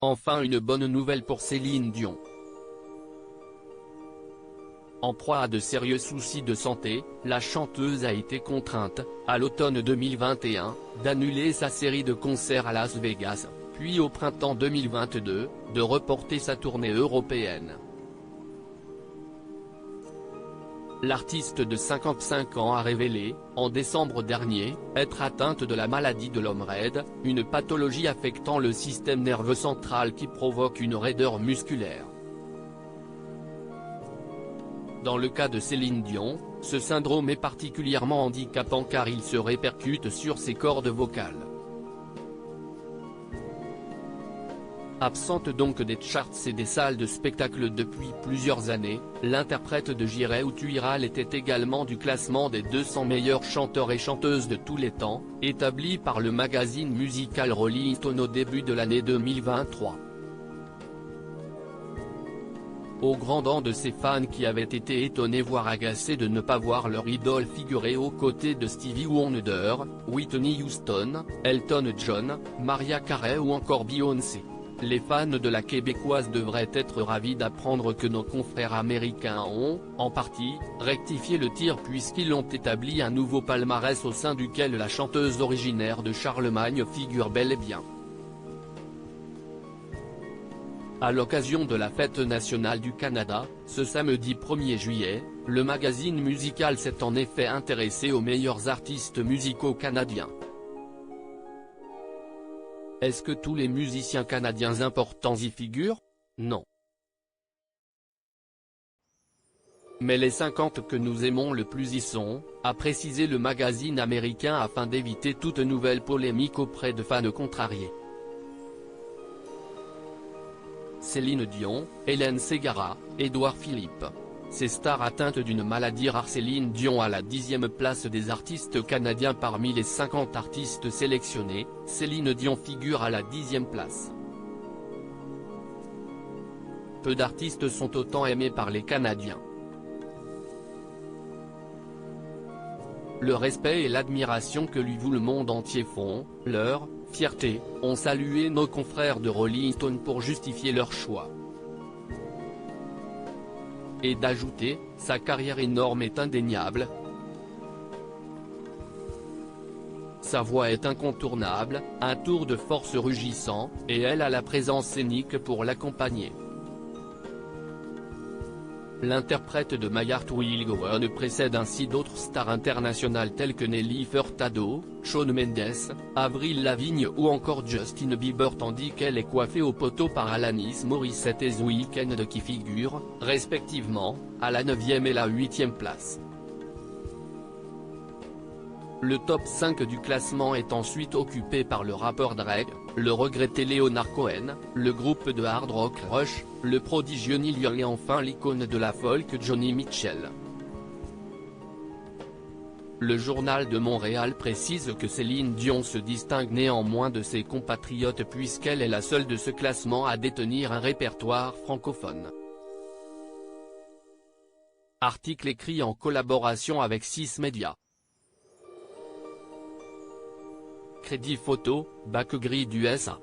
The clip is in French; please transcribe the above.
Enfin une bonne nouvelle pour Céline Dion. En proie à de sérieux soucis de santé, la chanteuse a été contrainte, à l'automne 2021, d'annuler sa série de concerts à Las Vegas, puis au printemps 2022, de reporter sa tournée européenne. L'artiste de 55 ans a révélé, en décembre dernier, être atteinte de la maladie de l'homme raide, une pathologie affectant le système nerveux central qui provoque une raideur musculaire. Dans le cas de Céline Dion, ce syndrome est particulièrement handicapant car il se répercute sur ses cordes vocales. Absente donc des charts et des salles de spectacle depuis plusieurs années, l'interprète de J'irai où tu iras était également du classement des 200 meilleurs chanteurs et chanteuses de tous les temps, établi par le magazine musical Rolling Stone au début de l'année 2023. Au grand dam de ses fans qui avaient été étonnés voire agacés de ne pas voir leur idole figurer aux côtés de Stevie Wonder, Whitney Houston, Elton John, Mariah Carey ou encore Beyoncé. Les fans de la québécoise devraient être ravis d'apprendre que nos confrères américains ont, en partie, rectifié le tir puisqu'ils ont établi un nouveau palmarès au sein duquel la chanteuse originaire de Charlemagne figure bel et bien. À l'occasion de la Fête nationale du Canada, ce samedi 1er juillet, le magazine musical s'est en effet intéressé aux meilleurs artistes musicaux canadiens. Est-ce que tous les musiciens canadiens importants y figurent? Non. Mais les 50 que nous aimons le plus y sont, a précisé le magazine américain afin d'éviter toute nouvelle polémique auprès de fans contrariés. Céline Dion, Hélène Ségara, Édouard Philippe. Ces stars atteintes d'une maladie rare. Céline Dion à la 10e place des artistes canadiens. Parmi les 50 artistes sélectionnés, Céline Dion figure à la 10e place. Peu d'artistes sont autant aimés par les Canadiens. Le respect et l'admiration que lui voue le monde entier font, leur fierté, ont salué nos confrères de Rolling Stone pour justifier leur choix. Et d'ajouter, sa carrière énorme est indéniable. Sa voix est incontournable, un tour de force rugissant, et elle a la présence scénique pour l'accompagner. L'interprète de My Heart Will Go On précède ainsi d'autres stars internationales telles que Nelly Furtado, Shawn Mendes, Avril Lavigne ou encore Justin Bieber tandis qu'elle est coiffée au poteau par Alanis Morissette et The Weeknd qui figurent, respectivement, à la 9e et la 8e place. Le top 5 du classement est ensuite occupé par le rappeur Drake, le regretté Leonard Cohen, le groupe de hard rock Rush, le prodigieux Neil Young et enfin l'icône de la folk Johnny Mitchell. Le Journal de Montréal précise que Céline Dion se distingue néanmoins de ses compatriotes puisqu'elle est la seule de ce classement à détenir un répertoire francophone. Article écrit en collaboration avec 6 médias. Crédit photo, Backgrid USA.